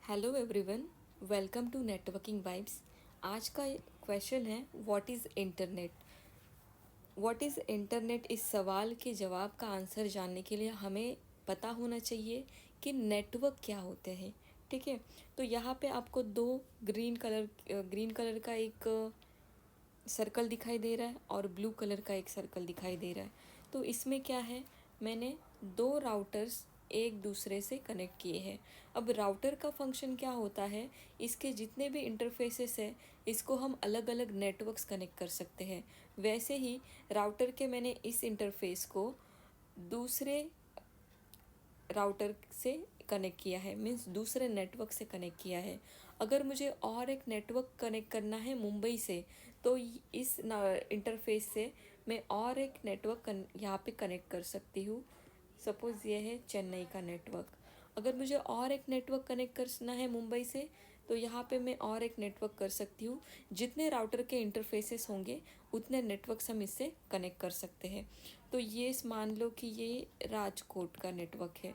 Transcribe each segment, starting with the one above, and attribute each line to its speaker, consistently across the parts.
Speaker 1: Hello everyone, welcome to networking vibes. आज का question है what is internet. What is internet, इस सवाल के जवाब का आंसर जानने के लिए हमें पता होना चाहिए कि नेटवर्क क्या होते हैं। ठीक है, तो यहाँ पे आपको दो ग्रीन कलर का एक सर्कल दिखाई दे रहा है और ब्लू कलर का एक सर्कल दिखाई दे रहा है। तो इसमें क्या है, मैंने दो राउटर्स एक दूसरे से कनेक्ट किए हैं। अब राउटर का फंक्शन क्या होता है, इसके जितने भी इंटरफेसेस है इसको हम अलग अलग नेटवर्क्स कनेक्ट कर सकते हैं। वैसे ही राउटर के मैंने इस इंटरफेस को दूसरे राउटर से कनेक्ट किया है, मीन्स दूसरे नेटवर्क से कनेक्ट किया है। अगर मुझे और एक नेटवर्क कनेक्ट करना है मुंबई से, तो इस इंटरफेस से मैं और एक नेटवर्क यहाँ पे कनेक्ट कर सकती हूँ। सपोज़ ये है चेन्नई का नेटवर्क। अगर मुझे और एक नेटवर्क कनेक्ट करना है मुंबई से, तो यहाँ पे मैं और एक नेटवर्क कर सकती हूँ। जितने राउटर के इंटरफेसेस होंगे उतने नेटवर्क्स हम इससे कनेक्ट कर सकते हैं। तो ये मान लो कि ये राजकोट का नेटवर्क है।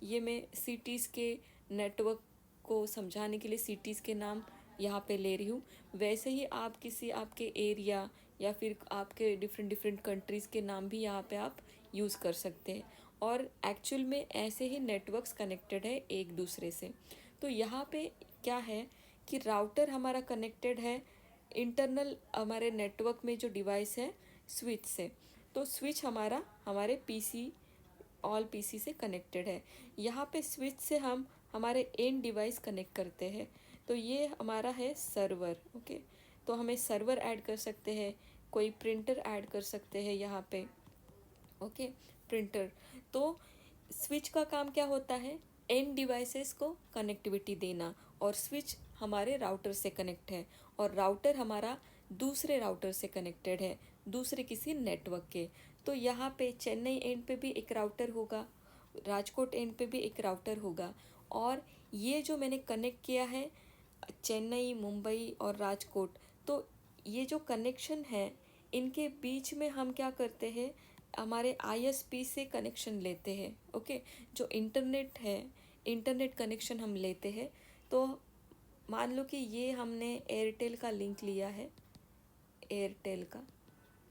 Speaker 1: ये मैं सिटीज़ के नेटवर्क को समझाने के लिए सिटीज़ के नाम यहाँ पे ले रही हूँ। वैसे ही आप किसी आपके एरिया या फिर आपके डिफरेंट डिफरेंट कंट्रीज़ के नाम भी यहाँ पे आप यूज़ कर सकते हैं। और एक्चुअल में ऐसे ही नेटवर्क्स कनेक्टेड है एक दूसरे से। तो यहाँ पे क्या है कि राउटर हमारा कनेक्टेड है इंटरनल हमारे नेटवर्क में जो डिवाइस है स्विच से। तो स्विच हमारा हमारे पीसी ऑल पीसी से कनेक्टेड है। यहाँ पे स्विच से हम हमारे एंड डिवाइस कनेक्ट करते हैं। तो ये हमारा है सर्वर। ओके, तो हमें सर्वर ऐड कर सकते हैं, कोई प्रिंटर ऐड कर सकते हैं यहाँ पे। Okay, printer. तो स्विच का काम क्या होता है, एंड डिवाइसेस को कनेक्टिविटी देना। और स्विच हमारे राउटर से कनेक्ट है और राउटर हमारा दूसरे राउटर से कनेक्टेड है, दूसरे किसी नेटवर्क के। तो यहाँ पे चेन्नई एंड पे भी एक राउटर होगा, राजकोट एंड पे भी एक राउटर होगा। और ये जो मैंने कनेक्ट किया है चेन्नई, मुंबई और राजकोट, तो ये जो कनेक्शन है इनके बीच में हम क्या करते हैं, हमारे आईएसपी से कनेक्शन लेते हैं। ओके, जो इंटरनेट है, इंटरनेट कनेक्शन हम लेते हैं। तो मान लो कि ये हमने एयरटेल का लिंक लिया है, एयरटेल का।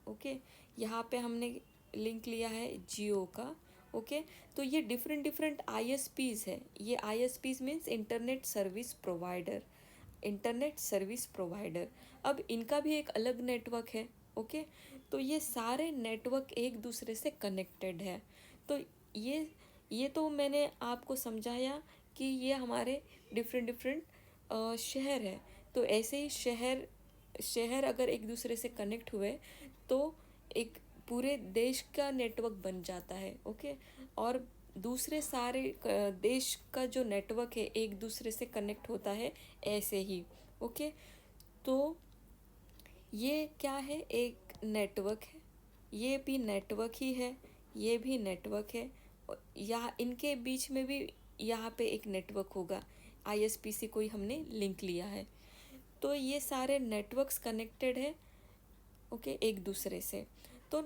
Speaker 1: ओके, यहाँ पे हमने लिंक लिया है जियो का। ओके, तो ये डिफरेंट डिफरेंट आईएसपीज है। ये ISPs means internet service provider, internet service provider. अब इनका भी एक अलग नेटवर्क है। ओके, तो ये सारे नेटवर्क एक दूसरे से कनेक्टेड है। तो ये तो मैंने आपको समझाया कि ये हमारे डिफरेंट डिफरेंट शहर है। तो ऐसे ही शहर शहर अगर एक दूसरे से कनेक्ट हुए तो एक पूरे देश का नेटवर्क बन जाता है। ओके, और दूसरे सारे देश का जो नेटवर्क है एक दूसरे से कनेक्ट होता है ऐसे ही। ओके, तो ये क्या है, एक नेटवर्क है, ये भी नेटवर्क ही है, ये भी नेटवर्क है। और यहाँ इनके बीच में भी यहाँ पे एक नेटवर्क होगा, आईएसपी से कोई हमने लिंक लिया है। तो ये सारे नेटवर्क्स कनेक्टेड है। ओके, एक दूसरे से। तो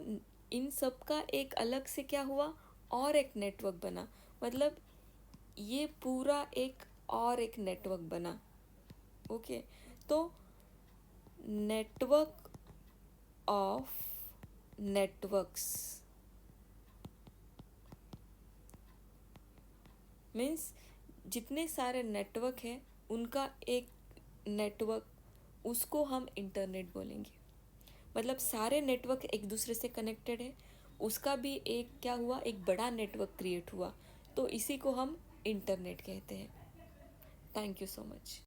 Speaker 1: इन सब का एक अलग से क्या हुआ, और एक नेटवर्क बना। मतलब ये पूरा एक और एक नेटवर्क बना। ओके, तो नेटवर्क ऑफ नेटवर्क्स मीन्स जितने सारे नेटवर्क हैं उनका एक नेटवर्क, उसको हम इंटरनेट बोलेंगे। मतलब सारे नेटवर्क एक दूसरे से कनेक्टेड है, उसका भी एक क्या हुआ, एक बड़ा नेटवर्क क्रिएट हुआ। तो इसी को हम इंटरनेट कहते हैं। Thank you so much.